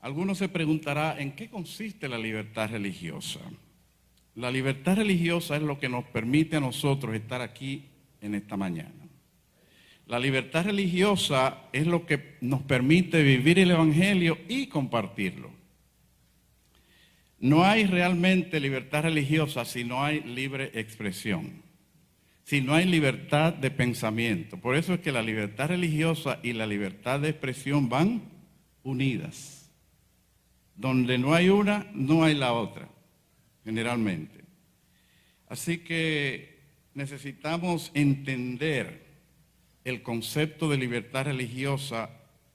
Algunos se preguntarán, ¿en qué consiste la libertad religiosa? La libertad religiosa es lo que nos permite a nosotros estar aquí en esta mañana. La libertad religiosa es lo que nos permite vivir el Evangelio y compartirlo. No hay realmente libertad religiosa si no hay libre expresión, si no hay libertad de pensamiento. Por eso es que la libertad religiosa y la libertad de expresión van unidas. Donde no hay una, no hay la otra, generalmente. Así que necesitamos entender el concepto de libertad religiosa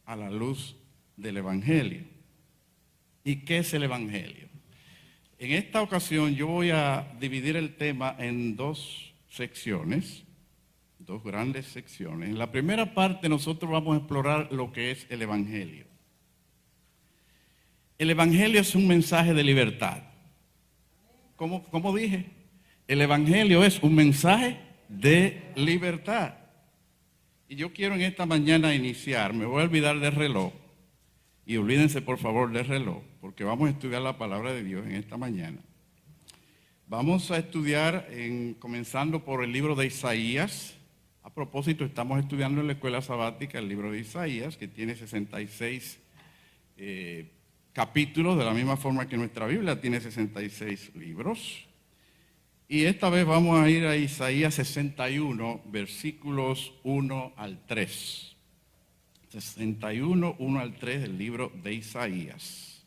a la luz del Evangelio. ¿Y qué es el Evangelio? En esta ocasión yo voy a dividir el tema en dos secciones, dos grandes secciones. En la primera parte nosotros vamos a explorar lo que es el Evangelio. El Evangelio es un mensaje de libertad. ¿Cómo dije? El Evangelio es un mensaje de libertad. Y yo quiero en esta mañana iniciar, me voy a olvidar del reloj, y olvídense por favor del reloj, porque vamos a estudiar la palabra de Dios en esta mañana. Vamos a estudiar, comenzando por el libro de Isaías. A propósito, estamos estudiando en la escuela sabática el libro de Isaías, que tiene 66 capítulos, de la misma forma que nuestra Biblia tiene 66 libros. Y esta vez vamos a ir a Isaías 61, versículos 1 al 3. 61, 1 al 3 del libro de Isaías.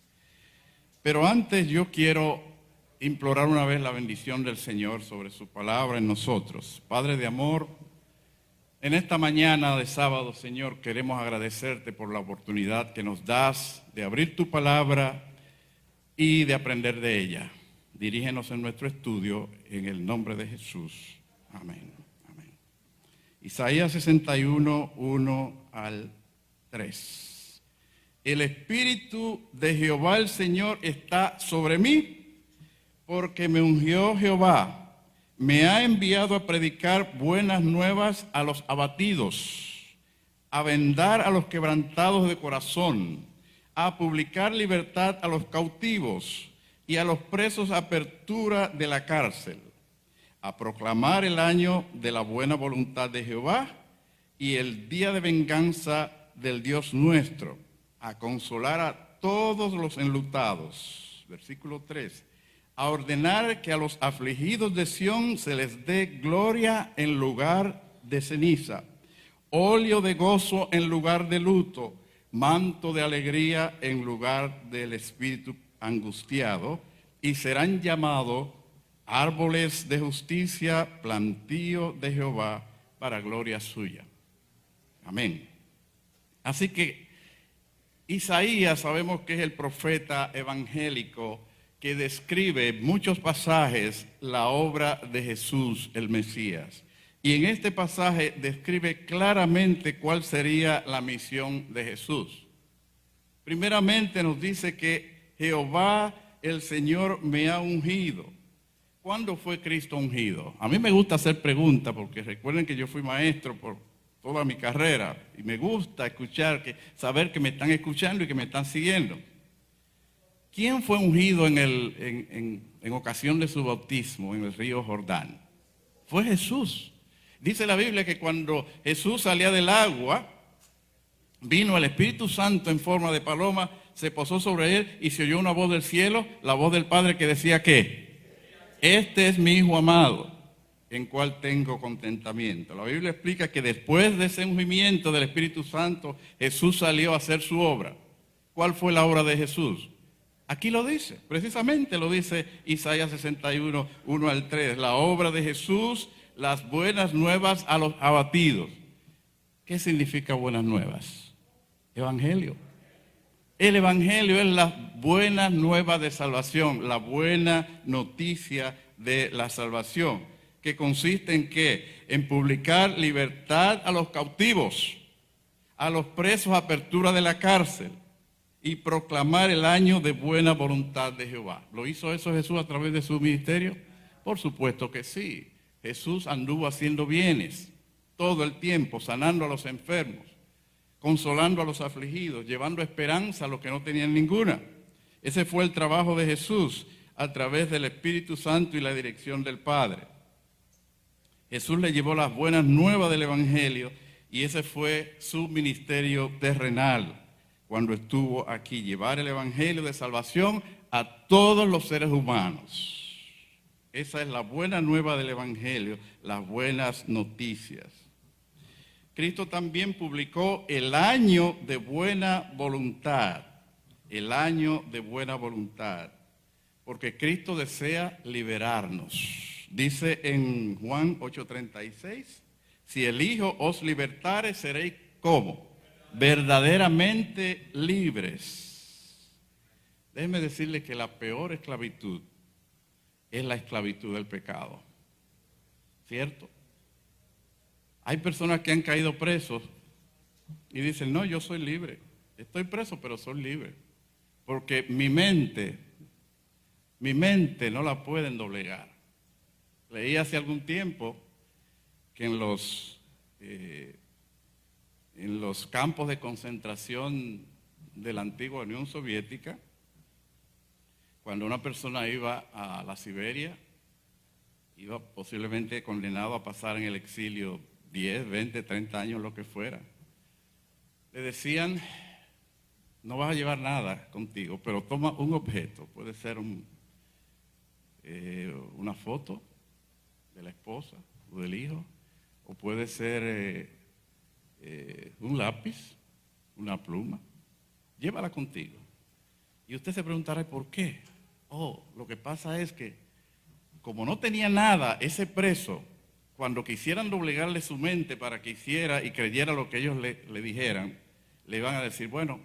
Pero antes yo quiero implorar una vez la bendición del Señor sobre su palabra en nosotros. Padre de amor, en esta mañana de sábado, Señor, queremos agradecerte por la oportunidad que nos das de abrir tu palabra y de aprender de ella. Dirígenos en nuestro estudio en el nombre de Jesús. Amén. Amén. Isaías 61, 1 al 3. El Espíritu de Jehová el Señor está sobre mí, porque me ungió Jehová. Me ha enviado a predicar buenas nuevas a los abatidos, a vendar a los quebrantados de corazón, a publicar libertad a los cautivos y a los presos apertura de la cárcel, a proclamar el año de la buena voluntad de Jehová y el día de venganza del Dios nuestro, a consolar a todos los enlutados. Versículo 3. A ordenar que a los afligidos de Sión se les dé gloria en lugar de ceniza, óleo de gozo en lugar de luto, manto de alegría en lugar del espíritu angustiado, y serán llamados árboles de justicia, plantío de Jehová para gloria suya. Amén. Así que Isaías sabemos que es el profeta evangélico que describe en muchos pasajes la obra de Jesús, el Mesías. Y en este pasaje describe claramente cuál sería la misión de Jesús. Primeramente nos dice que Jehová el Señor me ha ungido. ¿Cuándo fue Cristo ungido? A mí me gusta hacer preguntas porque recuerden que yo fui maestro por toda mi carrera y me gusta saber que me están escuchando y que me están siguiendo. ¿Quién fue ungido en ocasión de su bautismo en el río Jordán? Fue Jesús. Dice la Biblia que cuando Jesús salía del agua, vino el Espíritu Santo en forma de paloma, se posó sobre él y se oyó una voz del cielo, la voz del Padre que decía ¿qué? Este es mi Hijo amado, en cual tengo contentamiento. La Biblia explica que después de ese ungimiento del Espíritu Santo, Jesús salió a hacer su obra. ¿Cuál fue la obra de Jesús? Aquí lo dice, precisamente lo dice Isaías 61, 1 al 3. La obra de Jesús, las buenas nuevas a los abatidos. ¿Qué significa buenas nuevas? Evangelio. El Evangelio es la buena nueva de salvación, la buena noticia de la salvación, que consiste en ¿qué? En publicar libertad a los cautivos, a los presos apertura de la cárcel y proclamar el año de buena voluntad de Jehová. ¿Lo hizo eso Jesús a través de su ministerio? Por supuesto que sí. Jesús anduvo haciendo bienes todo el tiempo, sanando a los enfermos, consolando a los afligidos, llevando esperanza a los que no tenían ninguna. Ese fue el trabajo de Jesús a través del Espíritu Santo y la dirección del Padre. Jesús le llevó las buenas nuevas del Evangelio y ese fue su ministerio terrenal cuando estuvo aquí, llevar el Evangelio de salvación a todos los seres humanos. Esa es la buena nueva del Evangelio, las buenas noticias. Cristo también publicó el año de buena voluntad, el año de buena voluntad, porque Cristo desea liberarnos. Dice en Juan 8:36, si el Hijo os libertare, seréis ¿cómo? Verdaderamente libres. Déjeme decirle que la peor esclavitud es la esclavitud del pecado, ¿cierto? Hay personas que han caído presos y dicen, no, yo soy libre, estoy preso pero soy libre, porque mi mente no la pueden doblegar. Leí hace algún tiempo que en los campos de concentración de la antigua Unión Soviética, cuando una persona iba a la Siberia, iba posiblemente condenado a pasar en el exilio 10, 20, 30 años, lo que fuera. Le decían, no vas a llevar nada contigo, pero toma un objeto, puede ser una foto de la esposa o del hijo, o puede ser un lápiz, una pluma, llévala contigo. Y usted se preguntará, ¿por qué? Lo que pasa es que como no tenía nada, ese preso, cuando quisieran doblegarle su mente para que hiciera y creyera lo que ellos le dijeran, le iban a decir, bueno,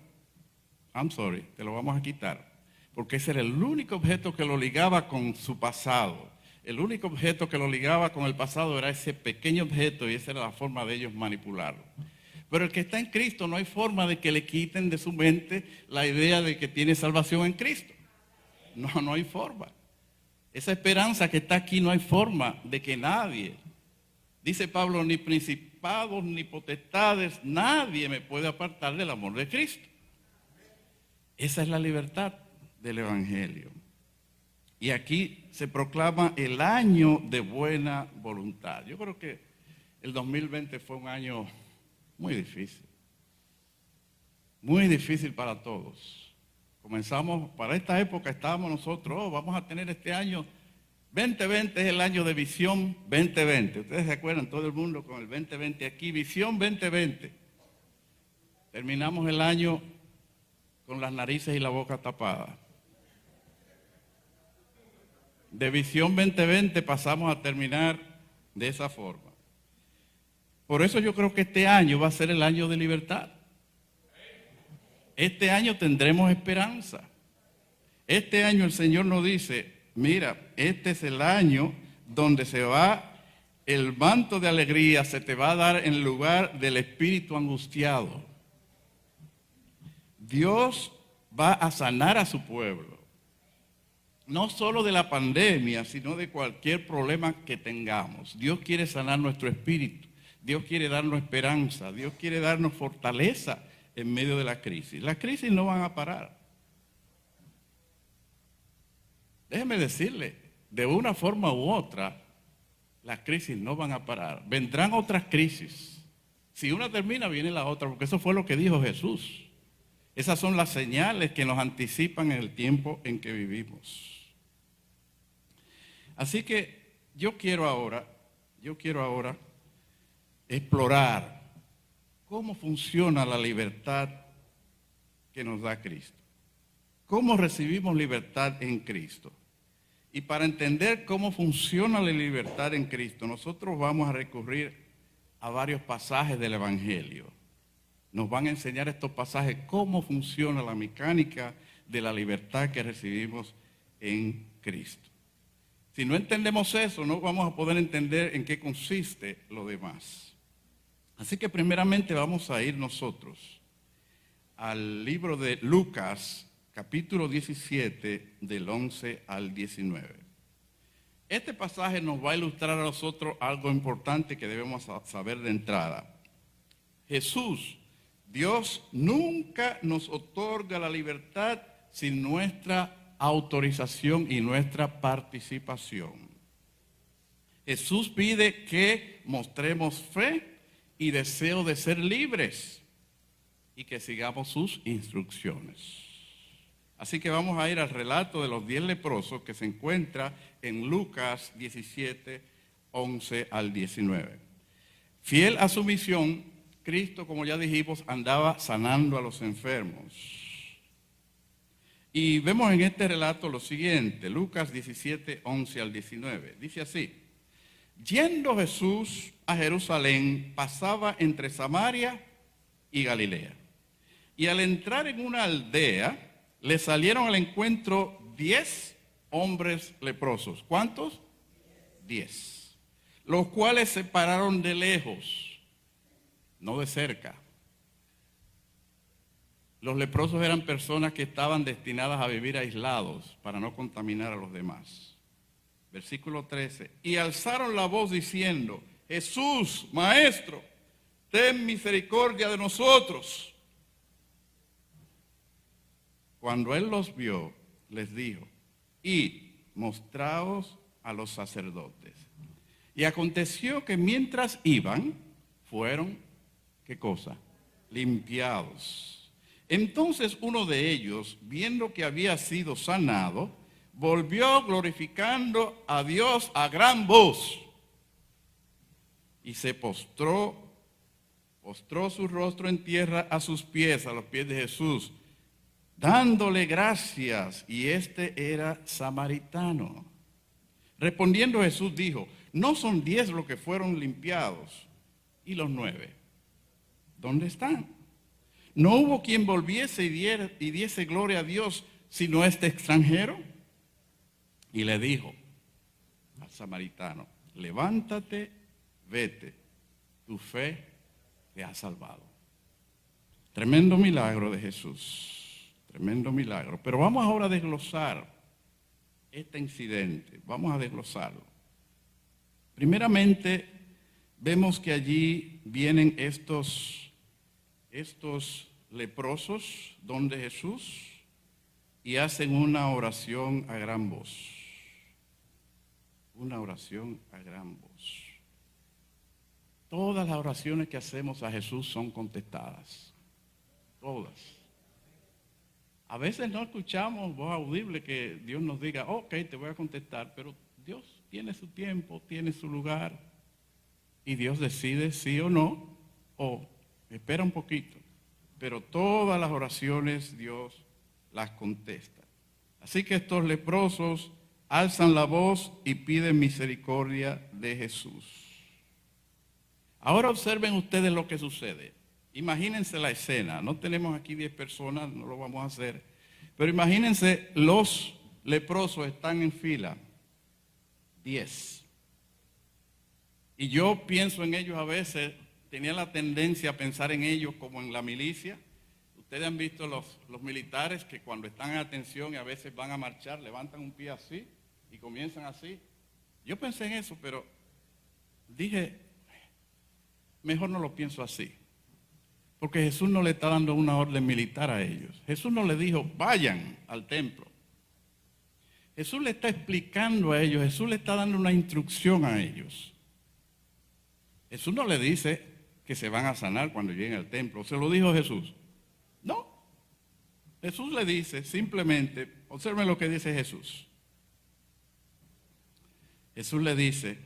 I'm sorry, te lo vamos a quitar. Porque ese era el único objeto que lo ligaba con su pasado. El único objeto que lo ligaba con el pasado era ese pequeño objeto y esa era la forma de ellos manipularlo. Pero el que está en Cristo no hay forma de que le quiten de su mente la idea de que tiene salvación en Cristo. No hay forma. Esa esperanza que está aquí no hay forma de que nadie, dice Pablo, ni principados ni potestades, nadie me puede apartar del amor de Cristo. Esa es la libertad del Evangelio. Y aquí se proclama el año de buena voluntad. Yo creo que el 2020 fue un año muy difícil para todos. Comenzamos, para esta época estábamos nosotros, vamos a tener este año, 2020 es el año de Visión 2020. Ustedes se acuerdan, todo el mundo con el 2020 aquí, Visión 2020. Terminamos el año con las narices y la boca tapadas. De Visión 2020 pasamos a terminar de esa forma. Por eso yo creo que este año va a ser el año de libertad. Este año tendremos esperanza. Este año el Señor nos dice, mira, este es el año donde el manto de alegría se te va a dar en lugar del espíritu angustiado. Dios va a sanar a su pueblo. No solo de la pandemia, sino de cualquier problema que tengamos. Dios quiere sanar nuestro espíritu. Dios quiere darnos esperanza. Dios quiere darnos fortaleza en medio de la crisis. Las crisis no van a parar. Déjeme decirle, de una forma u otra, las crisis no van a parar. Vendrán otras crisis. Si una termina, viene la otra, porque eso fue lo que dijo Jesús. Esas son las señales que nos anticipan en el tiempo en que vivimos. Así que yo quiero ahora explorar cómo funciona la libertad que nos da Cristo. ¿Cómo recibimos libertad en Cristo? Y para entender cómo funciona la libertad en Cristo, nosotros vamos a recurrir a varios pasajes del Evangelio. Nos van a enseñar estos pasajes cómo funciona la mecánica de la libertad que recibimos en Cristo. Si no entendemos eso, no vamos a poder entender en qué consiste lo demás. Así que primeramente vamos a ir nosotros al libro de Lucas, capítulo 17, del 11 al 19. Este pasaje nos va a ilustrar a nosotros algo importante que debemos saber de entrada. Jesús Dios nunca nos otorga la libertad sin nuestra autorización y nuestra participación. Jesús pide que mostremos fe y deseo de ser libres y que sigamos sus instrucciones. Así que vamos a ir al relato de los 10 leprosos que se encuentra en Lucas 17, 11 al 19. Fiel a su misión, Cristo, como ya dijimos, andaba sanando a los enfermos. Y vemos en este relato lo siguiente, Lucas 17, 11 al 19. Dice así: yendo Jesús a Jerusalén, pasaba entre Samaria y Galilea. Y al entrar en una aldea, le salieron al encuentro 10 hombres leprosos. ¿Cuántos? 10. Los cuales se pararon de lejos, no de cerca. Los leprosos eran personas que estaban destinadas a vivir aislados para no contaminar a los demás. Versículo 13. Y alzaron la voz diciendo: Jesús, Maestro, ten misericordia de nosotros. Cuando él los vio, les dijo: id, mostraos a los sacerdotes. Y aconteció que mientras iban, fueron, ¿qué cosa? Limpiados. Entonces uno de ellos, viendo que había sido sanado, volvió glorificando a Dios a gran voz. Y se postró su rostro en tierra a sus pies, a los pies de Jesús, dándole gracias, y este era samaritano. Respondiendo Jesús dijo: ¿no son 10 los que fueron limpiados? ¿Y los 9? ¿Dónde están? ¿No hubo quien volviese y diese gloria a Dios sino este extranjero? Y le dijo al samaritano: levántate, vete, tu fe te ha salvado. Tremendo milagro de Jesús. Tremendo milagro. Pero vamos ahora a desglosar este incidente. Vamos a desglosarlo. Primeramente, vemos que allí vienen estos leprosos donde Jesús y hacen una oración a gran voz. Una oración a gran voz. Todas las oraciones que hacemos a Jesús son contestadas. Todas. A veces no escuchamos voz audible que Dios nos diga: ok, te voy a contestar, pero Dios tiene su tiempo, tiene su lugar, y Dios decide sí o no, o espera un poquito. Pero todas las oraciones Dios las contesta. Así que estos leprosos alzan la voz y piden misericordia de Jesús. Ahora observen ustedes lo que sucede. Imagínense la escena. No tenemos aquí 10 personas, no lo vamos a hacer. Pero imagínense, los leprosos están en fila. 10. Y yo pienso en ellos a veces, tenía la tendencia a pensar en ellos como en la milicia. Ustedes han visto los militares que cuando están en atención y a veces van a marchar, levantan un pie así y comienzan así. Yo pensé en eso, pero dije, mejor no lo pienso así. Porque Jesús no le está dando una orden militar a ellos. Jesús no le dijo: vayan al templo. Jesús le está explicando a ellos, Jesús le está dando una instrucción a ellos. Jesús no le dice que se van a sanar cuando lleguen al templo. ¿Se lo dijo Jesús? No. Jesús le dice simplemente, observen lo que dice Jesús. Jesús le dice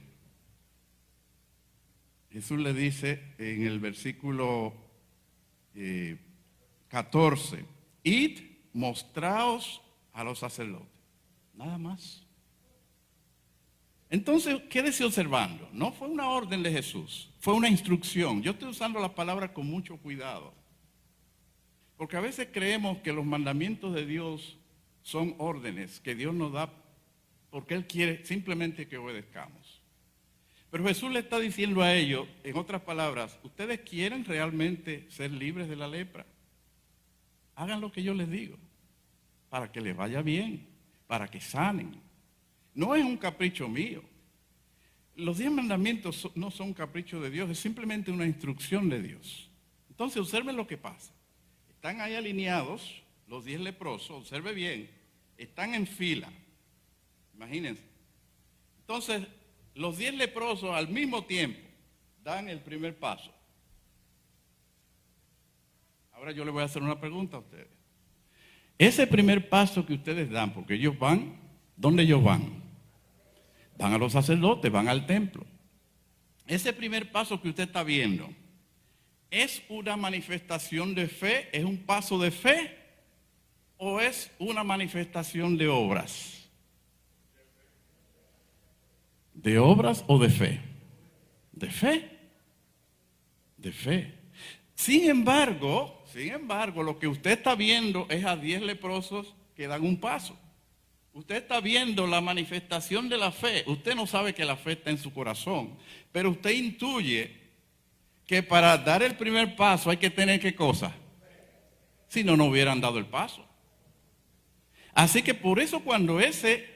en el versículo 14, id, mostraos a los sacerdotes. Nada más. Entonces, quédese observando. No fue una orden de Jesús, fue una instrucción. Yo estoy usando la palabra con mucho cuidado. Porque a veces creemos que los mandamientos de Dios son órdenes que Dios nos da porque Él quiere simplemente que obedezcamos. Pero Jesús le está diciendo a ellos, en otras palabras: ¿ustedes quieren realmente ser libres de la lepra? Hagan lo que yo les digo, para que les vaya bien, para que sanen. No es un capricho mío. Los 10 mandamientos no son un capricho de Dios, es simplemente una instrucción de Dios. Entonces observen lo que pasa. Están ahí alineados los 10 leprosos, observe bien, están en fila. Imagínense. Entonces, los 10 leprosos al mismo tiempo dan el primer paso. Ahora yo les voy a hacer una pregunta a ustedes. Ese primer paso que ustedes dan, porque ellos van, ¿dónde ellos van? Van a los sacerdotes, van al templo. Ese primer paso que usted está viendo, ¿es una manifestación de fe? ¿Es un paso de fe? ¿O es una manifestación de obras? ¿De obras o de fe? De fe. De fe. Sin embargo, lo que usted está viendo es a 10 leprosos que dan un paso. Usted está viendo la manifestación de la fe. Usted no sabe que la fe está en su corazón, pero usted intuye que para dar el primer paso hay que tener ¿qué cosa? Si no, no hubieran dado el paso. Así que por eso cuando ese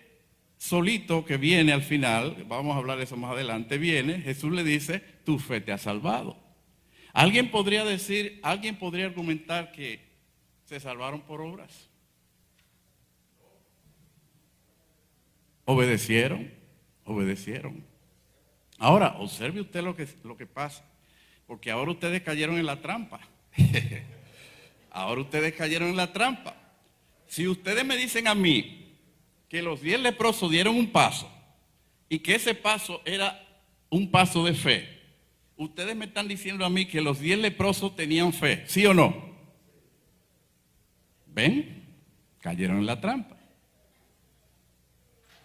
solito que viene al final, vamos a hablar de eso más adelante, viene, Jesús le dice, tu fe te ha salvado. Alguien podría argumentar que se salvaron por obras. Obedecieron. Ahora, observe usted lo que pasa, porque ahora ustedes cayeron en la trampa. Si ustedes me dicen a mí que los 10 leprosos dieron un paso y que ese paso era un paso de fe, ustedes me están diciendo a mí que los 10 leprosos tenían fe, ¿sí o no? ¿Ven? Cayeron en la trampa.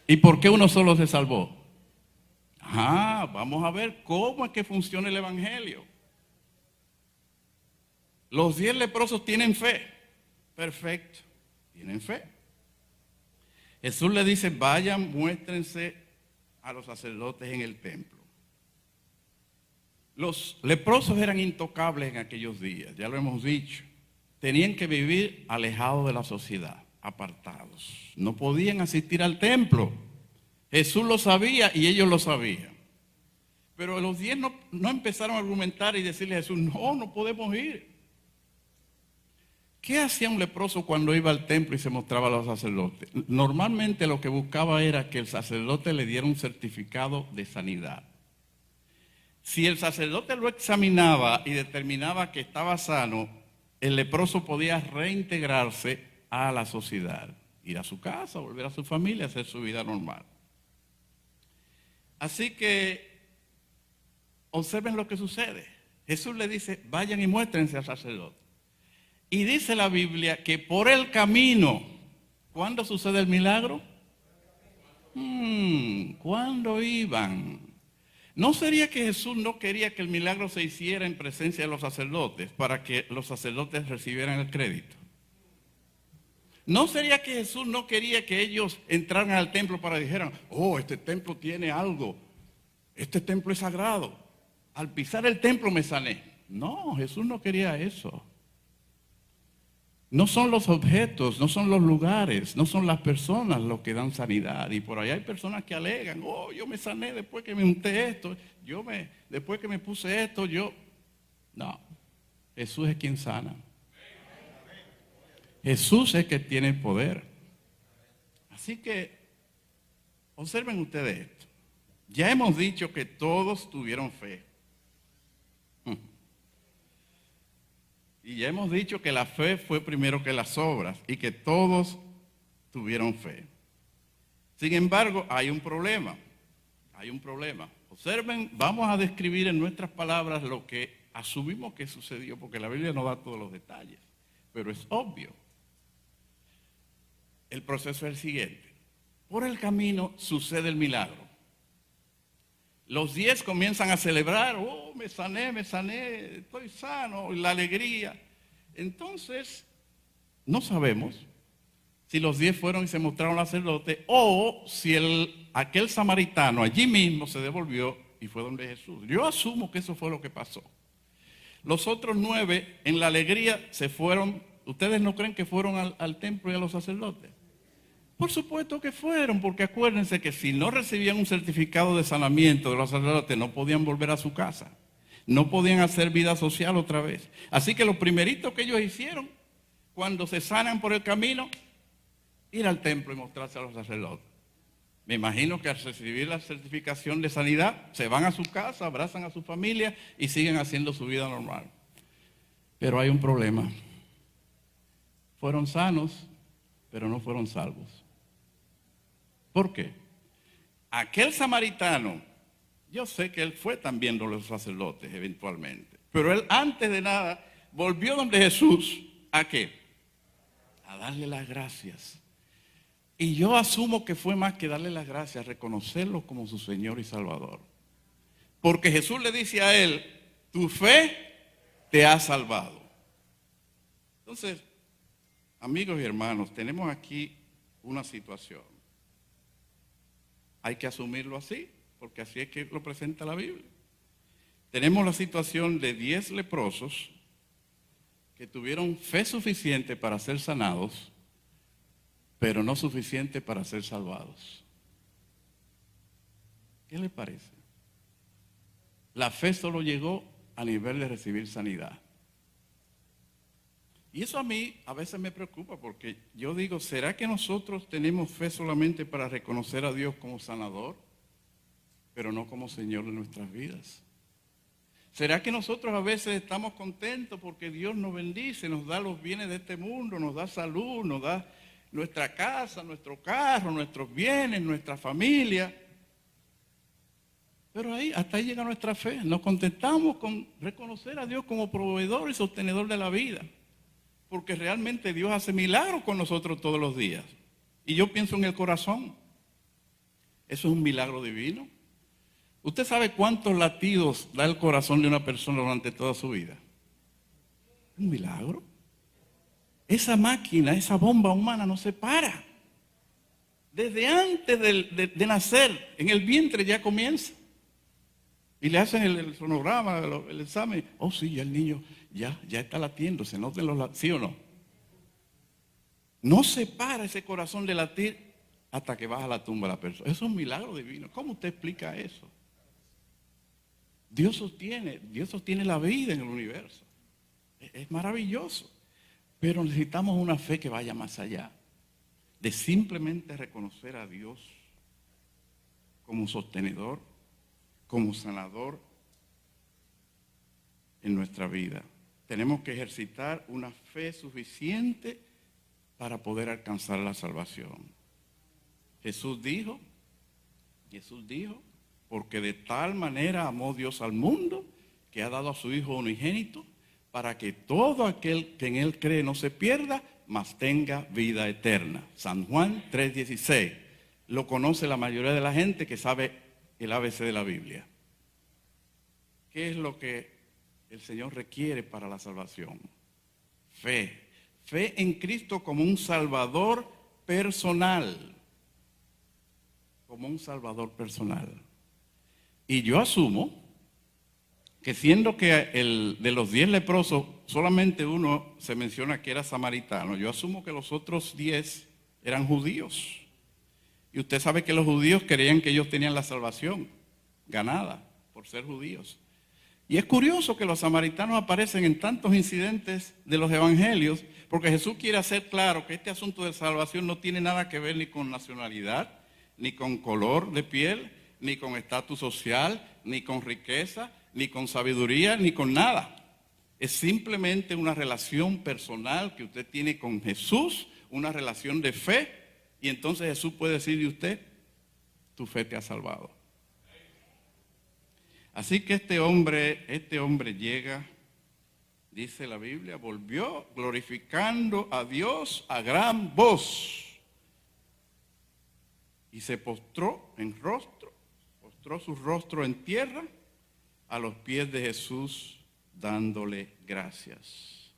¿Y por qué uno solo se salvó? Vamos a ver cómo es que funciona el evangelio. Los 10 leprosos tienen fe. Perfecto, tienen fe. Jesús le dice, vayan, muéstrense a los sacerdotes en el templo. Los leprosos eran intocables en aquellos días, ya lo hemos dicho. Tenían que vivir alejados de la sociedad, apartados. No podían asistir al templo. Jesús lo sabía y ellos lo sabían. Pero los 10 no empezaron a argumentar y decirle a Jesús, no podemos ir. ¿Qué hacía un leproso cuando iba al templo y se mostraba a los sacerdotes? Normalmente lo que buscaba era que el sacerdote le diera un certificado de sanidad. Si el sacerdote lo examinaba y determinaba que estaba sano, el leproso podía reintegrarse a la sociedad, ir a su casa, volver a su familia, hacer su vida normal. Así que observen lo que sucede. Jesús le dice, vayan y muéstrense al sacerdote. Y dice la Biblia que por el camino, ¿cuándo sucede el milagro? ¿Cuándo iban? ¿No sería que Jesús no quería que el milagro se hiciera en presencia de los sacerdotes para que los sacerdotes recibieran el crédito? ¿No sería que Jesús no quería que ellos entraran al templo para que dijeran, este templo tiene algo, este templo es sagrado, al pisar el templo me sané? No, Jesús no quería eso. No son los objetos, no son los lugares, no son las personas los que dan sanidad. Y por ahí hay personas que alegan, yo me sané después que me unté esto, después que me puse esto, No, Jesús es quien sana. Jesús es que tiene poder. Así que, observen ustedes esto. Ya hemos dicho que todos tuvieron fe. Y ya hemos dicho que la fe fue primero que las obras y que todos tuvieron fe. Sin embargo, hay un problema. Observen, vamos a describir en nuestras palabras lo que asumimos que sucedió, porque la Biblia no da todos los detalles, pero es obvio. El proceso es el siguiente. Por el camino sucede el milagro. Los 10 comienzan a celebrar, me sané, estoy sano, la alegría. Entonces, no sabemos si los 10 fueron y se mostraron al sacerdote o si aquel samaritano allí mismo se devolvió y fue donde Jesús. Yo asumo que eso fue lo que pasó. Los otros 9 en la alegría se fueron. ¿Ustedes no creen que fueron al templo y a los sacerdotes? Por supuesto que fueron, porque acuérdense que si no recibían un certificado de sanamiento de los sacerdotes no podían volver a su casa. No podían hacer vida social otra vez. Así que lo primerito que ellos hicieron, cuando se sanan por el camino, ir al templo y mostrarse a los sacerdotes. Me imagino que al recibir la certificación de sanidad, se van a su casa, abrazan a su familia y siguen haciendo su vida normal. Pero hay un problema. Fueron sanos, pero no fueron salvos. ¿Por qué? Aquel samaritano, yo sé que él fue también de los sacerdotes eventualmente, pero él antes de nada volvió donde Jesús, ¿a qué? A darle las gracias. Y yo asumo que fue más que darle las gracias, reconocerlo como su Señor y Salvador. Porque Jesús le dice a él, tu fe te ha salvado. Entonces, amigos y hermanos, tenemos aquí una situación. Hay que asumirlo así, porque así es que lo presenta la Biblia. Tenemos la situación de 10 leprosos que tuvieron fe suficiente para ser sanados, pero no suficiente para ser salvados. ¿Qué les parece? La fe solo llegó a nivel de recibir sanidad. Y eso a mí a veces me preocupa porque yo digo, ¿será que nosotros tenemos fe solamente para reconocer a Dios como sanador, pero no como Señor de nuestras vidas? ¿Será que nosotros a veces estamos contentos porque Dios nos bendice, nos da los bienes de este mundo, nos da salud, nos da nuestra casa, nuestro carro, nuestros bienes, nuestra familia? Pero hasta ahí llega nuestra fe. Nos contentamos con reconocer a Dios como proveedor y sostenedor de la vida. Porque realmente Dios hace milagros con nosotros todos los días. Y yo pienso en el corazón. Eso es un milagro divino. ¿Usted sabe cuántos latidos da el corazón de una persona durante toda su vida? Un milagro. Esa máquina, esa bomba humana no se para. Desde antes de nacer, en el vientre ya comienza. Y le hacen el sonograma, el examen. Oh, sí, ya el niño ya está latiendo, se notan los latidos, ¿sí o no? No se para ese corazón de latir hasta que baja a la tumba la persona. Eso es un milagro divino. ¿Cómo usted explica eso? Dios sostiene la vida en el universo. Es maravilloso. Pero necesitamos una fe que vaya más allá de simplemente reconocer a Dios como sostenedor, como sanador en nuestra vida. Tenemos que ejercitar una fe suficiente para poder alcanzar la salvación. Jesús dijo, porque de tal manera amó Dios al mundo que ha dado a su Hijo unigénito para que todo aquel que en Él cree no se pierda, mas tenga vida eterna. San Juan 3:16. Lo conoce la mayoría de la gente que sabe el ABC de la Biblia. ¿Qué es lo que el Señor requiere para la salvación? Fe. Fe en Cristo como un Salvador personal. Como un Salvador personal. Y yo asumo que siendo que de los 10 leprosos, solamente uno se menciona que era samaritano, yo asumo que los otros 10 eran judíos. Y usted sabe que los judíos creían que ellos tenían la salvación ganada por ser judíos. Y es curioso que los samaritanos aparecen en tantos incidentes de los evangelios, porque Jesús quiere hacer claro que este asunto de salvación no tiene nada que ver ni con nacionalidad, ni con color de piel, ni con estatus social, ni con riqueza, ni con sabiduría, ni con nada. Es simplemente una relación personal que usted tiene con Jesús, una relación de fe, y entonces Jesús puede decir de usted, tu fe te ha salvado. Así que este hombre llega, dice la Biblia, volvió glorificando a Dios a gran voz. Y se postró su rostro en tierra a los pies de Jesús, dándole gracias.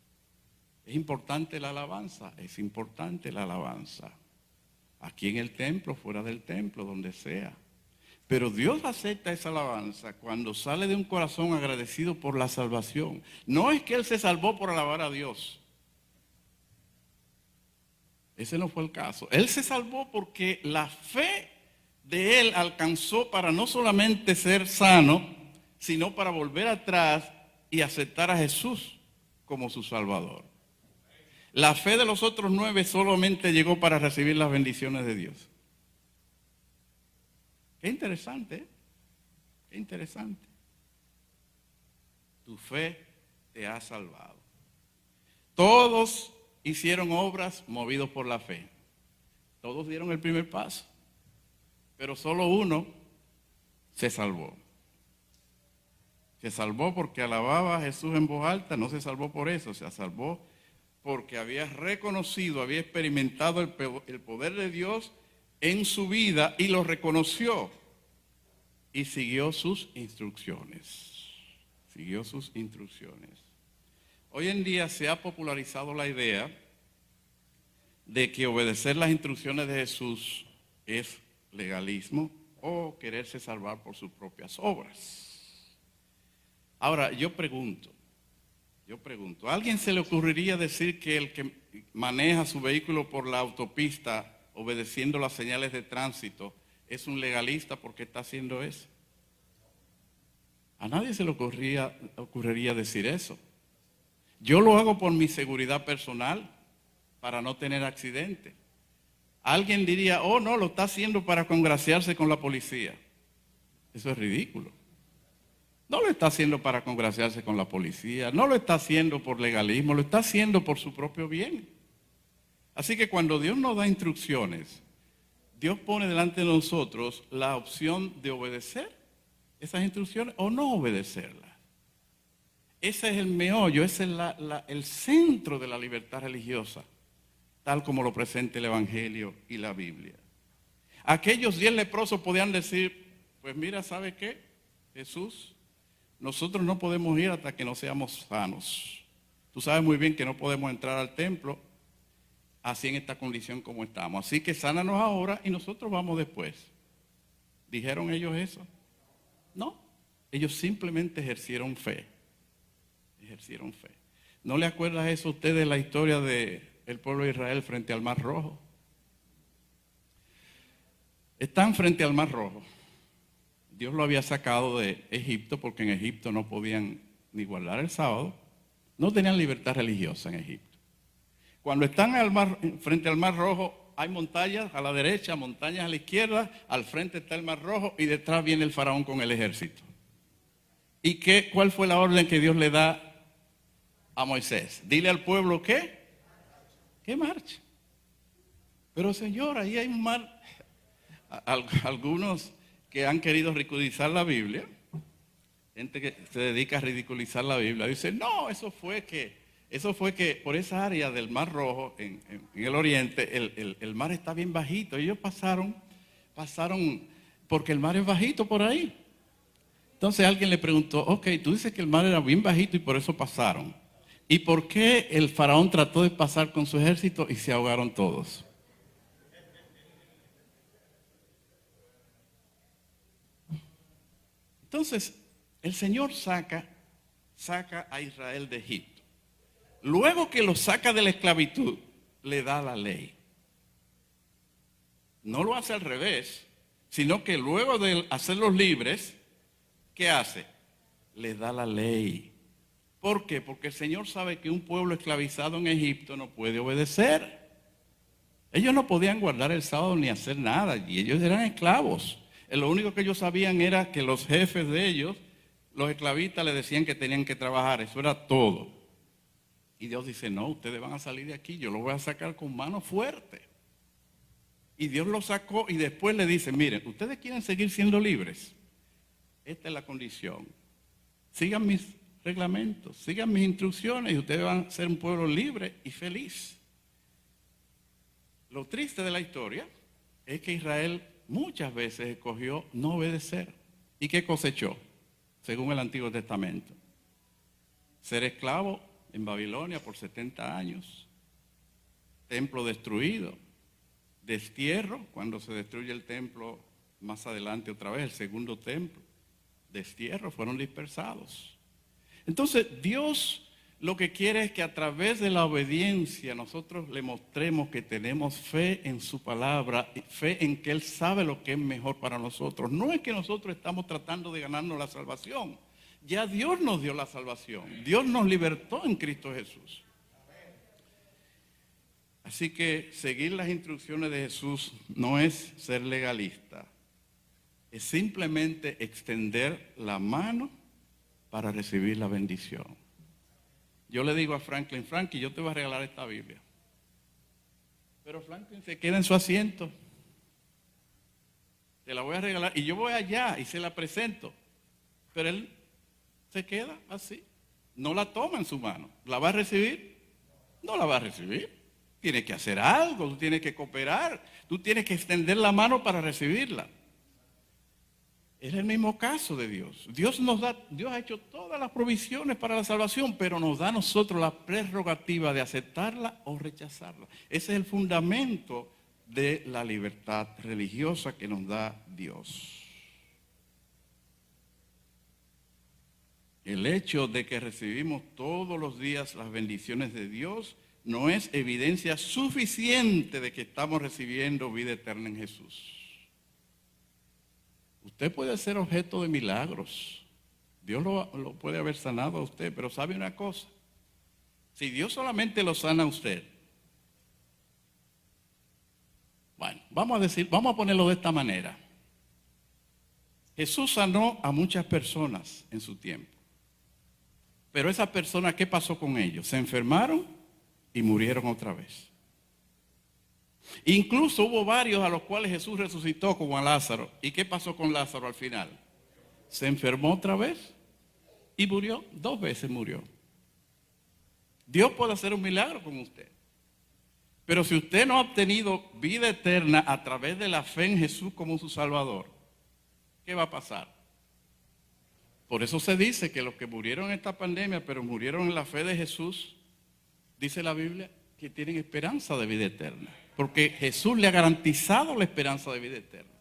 ¿Es importante la alabanza? Es importante la alabanza. Aquí en el templo, fuera del templo, donde sea. Pero Dios acepta esa alabanza cuando sale de un corazón agradecido por la salvación. No es que Él se salvó por alabar a Dios. Ese no fue el caso. Él se salvó porque la fe de Él alcanzó para no solamente ser sano, sino para volver atrás y aceptar a Jesús como su Salvador. La fe de los otros 9 solamente llegó para recibir las bendiciones de Dios. Qué interesante, ¿eh? Qué interesante. Tu fe te ha salvado. Todos hicieron obras movidos por la fe. Todos dieron el primer paso. Pero solo uno se salvó. Se salvó porque alababa a Jesús en voz alta. No se salvó por eso, se salvó porque había reconocido, había experimentado el poder de Dios en su vida y lo reconoció. Y siguió sus instrucciones. Siguió sus instrucciones. Hoy en día se ha popularizado la idea de que obedecer las instrucciones de Jesús es legalismo o quererse salvar por sus propias obras. Ahora, yo pregunto, ¿a alguien se le ocurriría decir que el que maneja su vehículo por la autopista obedeciendo las señales de tránsito es un legalista porque está haciendo eso? A nadie se le ocurriría decir eso. Yo lo hago por mi seguridad personal, para no tener accidente. Alguien diría, oh no, lo está haciendo para congraciarse con la policía. Eso es ridículo. No lo está haciendo para congraciarse con la policía, no lo está haciendo por legalismo, lo está haciendo por su propio bien. Así que cuando Dios nos da instrucciones, Dios pone delante de nosotros la opción de obedecer esas instrucciones o no obedecerlas. Ese es el meollo, ese es el centro de la libertad religiosa, tal como lo presenta el Evangelio y la Biblia. Aquellos 10 leprosos podían decir, pues mira, ¿sabe qué? Jesús, nosotros no podemos ir hasta que no seamos sanos. Tú sabes muy bien que no podemos entrar al templo así en esta condición como estamos. Así que sánanos ahora y nosotros vamos después. ¿Dijeron ellos eso? No, ellos simplemente ejercieron fe. Ejercieron fe. ¿No le acuerdas eso a usted de la historia del pueblo de Israel frente al Mar Rojo? Están frente al Mar Rojo. Dios lo había sacado de Egipto porque en Egipto no podían ni guardar el sábado. No tenían libertad religiosa en Egipto. Cuando están frente al Mar Rojo, hay montañas a la derecha, montañas a la izquierda, al frente está el Mar Rojo y detrás viene el faraón con el ejército. ¿Y cuál fue la orden que Dios le da a Moisés? Dile al pueblo que marche. Pero Señor, ahí hay un mar. Algunos que han querido ridiculizar la Biblia, gente que se dedica a ridiculizar la Biblia, dicen, no, eso fue que por esa área del Mar Rojo, en el oriente, el mar está bien bajito. Ellos pasaron porque el mar es bajito por ahí. Entonces alguien le preguntó, ok, tú dices que el mar era bien bajito y por eso pasaron. ¿Y por qué el faraón trató de pasar con su ejército y se ahogaron todos? Entonces, el Señor saca a Israel de Egipto. Luego que lo saca de la esclavitud, le da la ley. No lo hace al revés, sino que luego de hacerlos libres, ¿qué hace? Les da la ley. ¿Por qué? Porque el Señor sabe que un pueblo esclavizado en Egipto no puede obedecer. Ellos no podían guardar el sábado ni hacer nada, y ellos eran esclavos. Lo único que ellos sabían era que los jefes de ellos, los esclavistas, les decían que tenían que trabajar. Eso era todo. Y Dios dice, no, ustedes van a salir de aquí, yo los voy a sacar con mano fuerte. Y Dios los sacó y después le dice, miren, ustedes quieren seguir siendo libres. Esta es la condición. Sigan mis reglamentos, sigan mis instrucciones y ustedes van a ser un pueblo libre y feliz. Lo triste de la historia es que Israel muchas veces escogió no obedecer. ¿Y qué cosechó? Según el Antiguo Testamento. Ser esclavo en Babilonia por 70 años. Templo destruido. Destierro, cuando se destruye el templo más adelante otra vez, el segundo templo. Destierro, fueron dispersados. Entonces Dios lo que quiere es que a través de la obediencia nosotros le mostremos que tenemos fe en su palabra, fe en que Él sabe lo que es mejor para nosotros. No es que nosotros estamos tratando de ganarnos la salvación. Ya Dios nos dio la salvación. Dios nos libertó en Cristo Jesús. Así que seguir las instrucciones de Jesús no es ser legalista. Es simplemente extender la mano para recibir la bendición. Yo le digo a Franklin, yo te voy a regalar esta Biblia. Pero Franklin se queda en su asiento. Te la voy a regalar y yo voy allá y se la presento. Pero él se queda así. No la toma en su mano. ¿La va a recibir? No la va a recibir. Tienes que hacer algo, tú tienes que cooperar, tú tienes que extender la mano para recibirla. Es el mismo caso de Dios. Dios ha hecho todas las provisiones para la salvación, pero nos da a nosotros la prerrogativa de aceptarla o rechazarla. Ese es el fundamento de la libertad religiosa que nos da Dios. El hecho de que recibimos todos los días las bendiciones de Dios no es evidencia suficiente de que estamos recibiendo vida eterna en Jesús. Usted puede ser objeto de milagros. Dios lo puede haber sanado a usted, pero ¿sabe una cosa? Si Dios solamente lo sana a usted, bueno, vamos a ponerlo de esta manera. Jesús sanó a muchas personas en su tiempo. Pero esas personas, ¿qué pasó con ellos? Se enfermaron y murieron otra vez. Incluso hubo varios a los cuales Jesús resucitó, como a Lázaro. ¿Y qué pasó con Lázaro al final? Se enfermó otra vez y murió. 2 veces murió. Dios puede hacer un milagro con usted. Pero si usted no ha obtenido vida eterna a través de la fe en Jesús como su Salvador, ¿qué va a pasar? Por eso se dice que los que murieron en esta pandemia, pero murieron en la fe de Jesús, dice la Biblia, que tienen esperanza de vida eterna. Porque Jesús le ha garantizado la esperanza de vida eterna.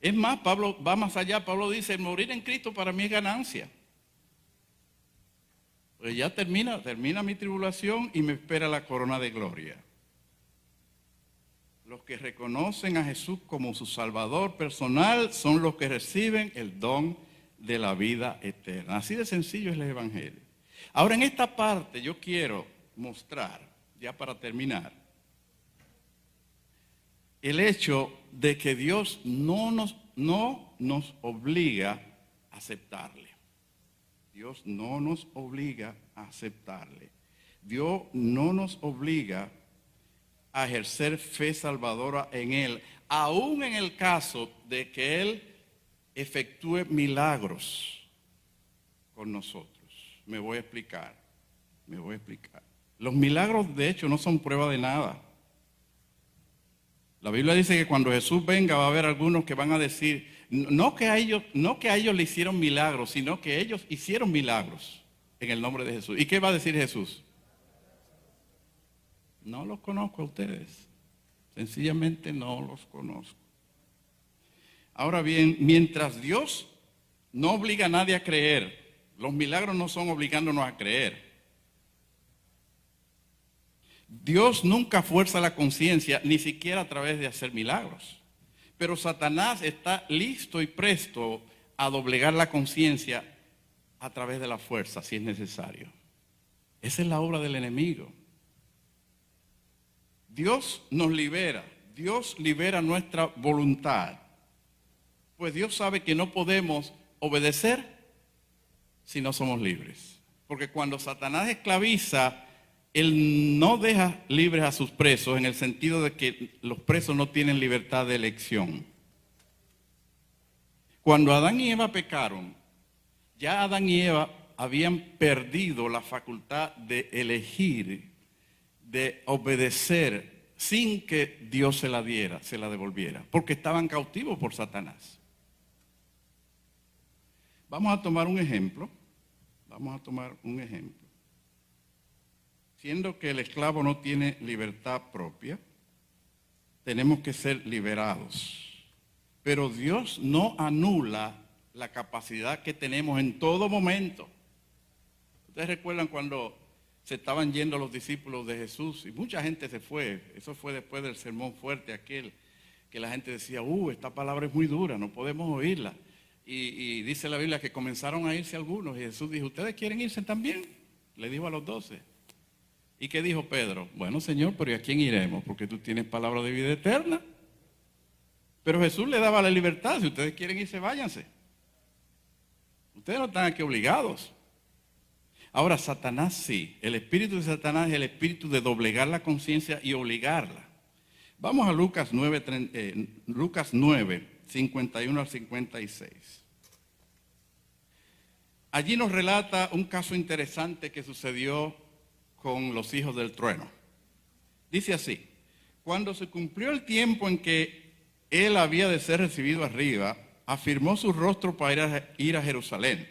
Es más, Pablo va más allá. Pablo dice, morir en Cristo para mí es ganancia. Pues ya termina mi tribulación y me espera la corona de gloria. Los que reconocen a Jesús como su Salvador personal son los que reciben el don de la vida eterna. Así de sencillo es el Evangelio. Ahora, en esta parte yo quiero mostrar, ya para terminar, el hecho de que Dios no nos obliga a aceptarle. Dios no nos obliga a aceptarle. Dios no nos obliga a ejercer fe salvadora en Él, aún en el caso de que Él efectúe milagros con nosotros. Me voy a explicar. Los milagros, de hecho, no son prueba de nada. La Biblia dice que cuando Jesús venga va a haber algunos que van a decir, no que a ellos le hicieron milagros, sino que ellos hicieron milagros en el nombre de Jesús. ¿Y qué va a decir Jesús? No los conozco a ustedes. Sencillamente no los conozco. Ahora bien, mientras Dios no obliga a nadie a creer, los milagros no son obligándonos a creer. Dios nunca fuerza la conciencia, ni siquiera a través de hacer milagros. Pero Satanás está listo y presto a doblegar la conciencia a través de la fuerza, si es necesario. Esa es la obra del enemigo. Dios nos libera, Dios libera nuestra voluntad. Pues Dios sabe que no podemos obedecer si no somos libres. Porque cuando Satanás esclaviza, Él no deja libres a sus presos en el sentido de que los presos no tienen libertad de elección. Cuando Adán y Eva pecaron, ya Adán y Eva habían perdido la facultad de elegir, de obedecer sin que Dios se la diera, se la devolviera, porque estaban cautivos por Satanás. Vamos a tomar un ejemplo. Siendo que el esclavo no tiene libertad propia, tenemos que ser liberados. Pero Dios no anula la capacidad que tenemos en todo momento Ustedes recuerdan cuando se estaban yendo los discípulos de Jesús y mucha gente se fue. Eso fue después del sermón fuerte aquel que la gente decía, esta palabra es muy dura, no podemos oírla. Y dice la Biblia que comenzaron a irse algunos y Jesús dijo, ¿ustedes quieren irse también? Le dijo a los 12. ¿Y qué dijo Pedro? Bueno, Señor, pero ¿y a quién iremos? Porque tú tienes palabra de vida eterna. Pero Jesús le daba la libertad. Si ustedes quieren irse, váyanse. Ustedes no están aquí obligados. Ahora, Satanás sí. El espíritu de Satanás es el espíritu de doblegar la conciencia y obligarla. Vamos a Lucas 9, 51 al 56. Allí nos relata un caso interesante que sucedió con los hijos del trueno. Dice así, cuando se cumplió el tiempo en que él había de ser recibido arriba, afirmó su rostro para ir a Jerusalén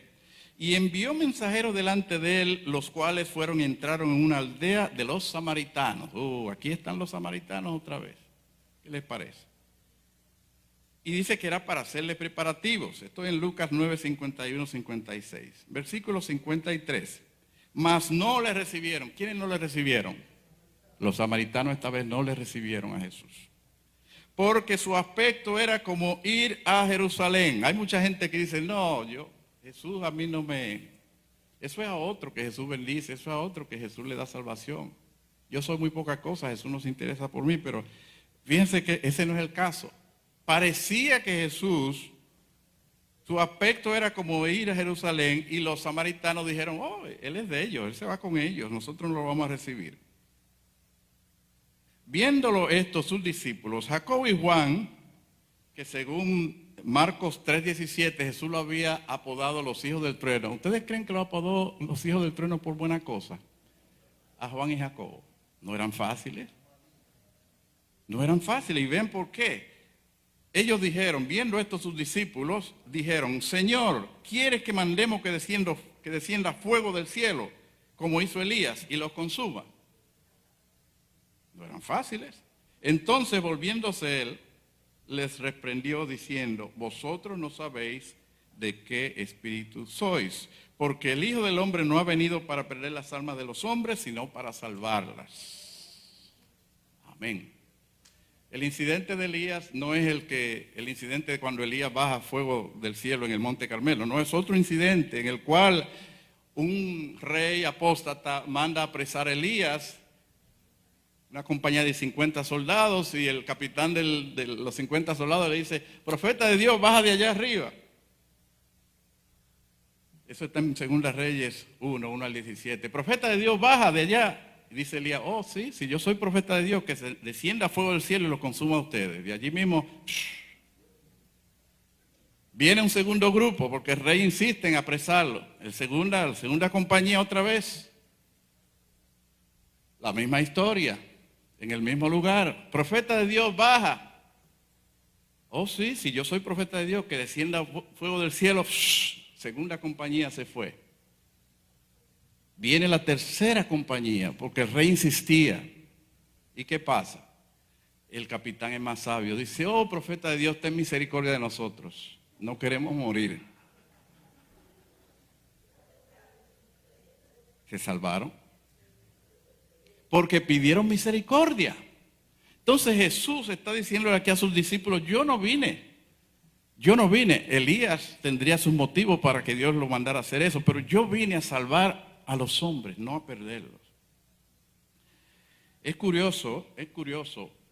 y envió mensajeros delante de él, los cuales fueron y entraron en una aldea de los samaritanos. Aquí están los samaritanos otra vez. ¿Qué les parece? Y dice que era para hacerle preparativos. Estoy en Lucas 9, 51, 56. Versículo 53. Mas no le recibieron. ¿Quiénes no le recibieron? Los samaritanos esta vez no le recibieron a Jesús. Porque su aspecto era como ir a Jerusalén. Hay mucha gente que dice, no, Jesús a mí no me... Eso es a otro que Jesús bendice, eso es a otro que Jesús le da salvación. Yo soy muy poca cosa, Jesús no se interesa por mí, pero fíjense que ese no es el caso. Parecía que Jesús, su aspecto era como ir a Jerusalén y los samaritanos dijeron, él es de ellos, él se va con ellos, nosotros no lo vamos a recibir. Viéndolo esto sus discípulos, Jacobo y Juan, que según Marcos 3:17 Jesús lo había apodado los hijos del trueno. ¿Ustedes creen que lo apodó los hijos del trueno por buena cosa? A Juan y Jacobo. ¿No eran fáciles? No eran fáciles y ven por qué. Ellos dijeron, viendo esto sus discípulos, dijeron, Señor, ¿quieres que mandemos que descienda fuego del cielo, como hizo Elías, y los consuma? No eran fáciles. Entonces, volviéndose él, les reprendió diciendo, vosotros no sabéis de qué espíritu sois, porque el Hijo del Hombre no ha venido para perder las almas de los hombres, sino para salvarlas. Amén. El incidente de Elías no es el incidente de cuando Elías baja fuego del cielo en el Monte Carmelo. No, es otro incidente en el cual un rey apóstata manda a apresar a Elías, una compañía de 50 soldados, y el capitán de los 50 soldados le dice, profeta de Dios, baja de allá arriba. Eso está en 2 Reyes 1 al 17. Profeta de Dios, baja de allá. Y dice Elías, sí, si yo soy profeta de Dios, que se descienda fuego del cielo y lo consuma a ustedes. De allí mismo, viene un segundo grupo, porque el rey insiste en apresarlo. La segunda compañía otra vez. La misma historia, en el mismo lugar. Profeta de Dios, baja. Sí, si yo soy profeta de Dios, que descienda fuego del cielo. Segunda compañía se fue. Viene la tercera compañía, porque el rey insistía. ¿Y qué pasa? El capitán es más sabio. Dice, profeta de Dios, ten misericordia de nosotros. No queremos morir. Se salvaron. Porque pidieron misericordia. Entonces Jesús está diciéndole aquí a sus discípulos, yo no vine. Elías tendría sus motivos para que Dios lo mandara a hacer eso, pero yo vine a salvar a los hombres, no a perderlos. Es curioso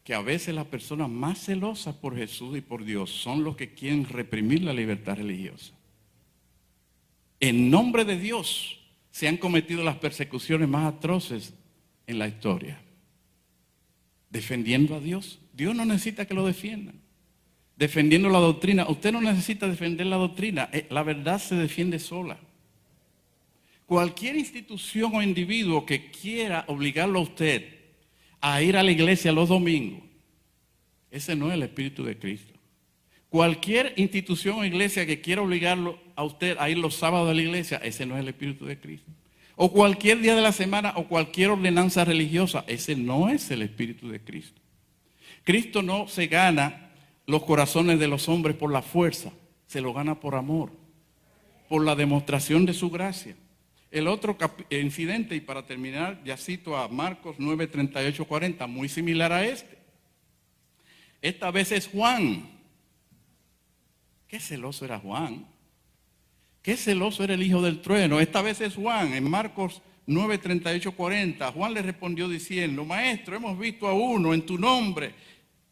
que a veces las personas más celosas por Jesús y por Dios son los que quieren reprimir la libertad religiosa. En nombre de Dios se han cometido las persecuciones más atroces en la historia. Defendiendo a Dios. Dios no necesita que lo defiendan. Defendiendo la doctrina. Usted no necesita defender la doctrina. La verdad se defiende sola. Cualquier institución o individuo que quiera obligarlo a usted a ir a la iglesia los domingos, ese no es el Espíritu de Cristo. Cualquier institución o iglesia que quiera obligarlo a usted a ir los sábados a la iglesia, ese no es el Espíritu de Cristo. O cualquier día de la semana o cualquier ordenanza religiosa, ese no es el Espíritu de Cristo. Cristo no se gana los corazones de los hombres por la fuerza, se lo gana por amor, por la demostración de su gracia. El otro incidente, y para terminar, ya cito a Marcos 9, 38, 40, muy similar a este. Esta vez es Juan. Qué celoso era Juan. Qué celoso era el hijo del trueno. Esta vez es Juan. En Marcos 9, 38, 40, Juan le respondió diciendo: Maestro, hemos visto a uno en tu nombre,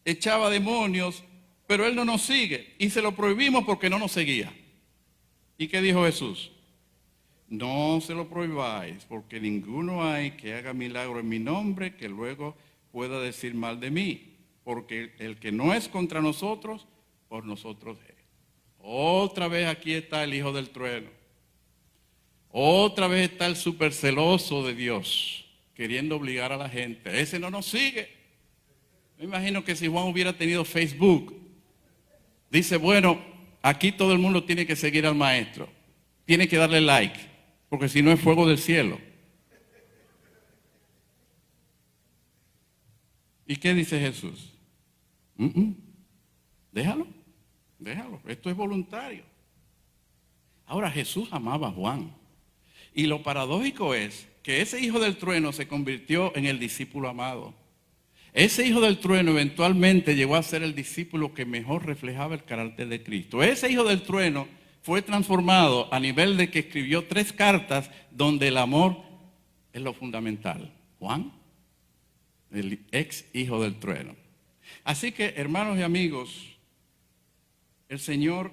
echaba demonios, pero él no nos sigue. Y se lo prohibimos porque no nos seguía. ¿Y qué dijo Jesús? No se lo prohibáis, porque ninguno hay que haga milagro en mi nombre que luego pueda decir mal de mí. Porque el que no es contra nosotros, por nosotros es. Otra vez aquí está el hijo del trueno. Otra vez está el superceloso de Dios, queriendo obligar a la gente. Ese no nos sigue. Me imagino que si Juan hubiera tenido Facebook, dice, bueno, aquí todo el mundo tiene que seguir al maestro. Tiene que darle like, porque si no es fuego del cielo. ¿Y qué dice Jesús? Déjalo. Esto es voluntario. Ahora, Jesús amaba a Juan. Y lo paradójico es que ese hijo del trueno se convirtió en el discípulo amado. Ese hijo del trueno eventualmente llegó a ser el discípulo que mejor reflejaba el carácter de Cristo. Ese hijo del trueno fue transformado a nivel de que escribió 3 cartas donde el amor es lo fundamental. Juan, el ex hijo del trueno. Así que, hermanos y amigos, el Señor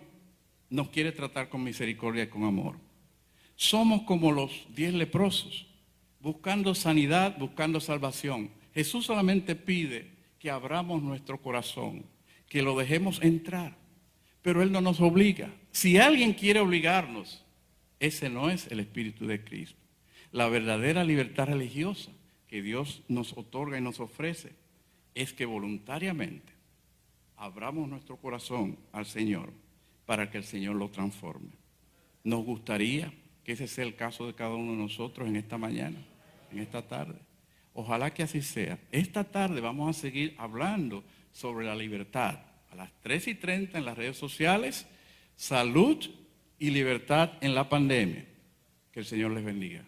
nos quiere tratar con misericordia y con amor. Somos como los 10 leprosos, buscando sanidad, buscando salvación. Jesús solamente pide que abramos nuestro corazón, que lo dejemos entrar, pero Él no nos obliga. Si alguien quiere obligarnos, ese no es el Espíritu de Cristo. La verdadera libertad religiosa que Dios nos otorga y nos ofrece es que voluntariamente abramos nuestro corazón al Señor para que el Señor lo transforme. Nos gustaría que ese sea el caso de cada uno de nosotros en esta mañana, en esta tarde. Ojalá que así sea. Esta tarde vamos a seguir hablando sobre la libertad. A las 3:30 en las redes sociales, salud y libertad en la pandemia. Que el Señor les bendiga.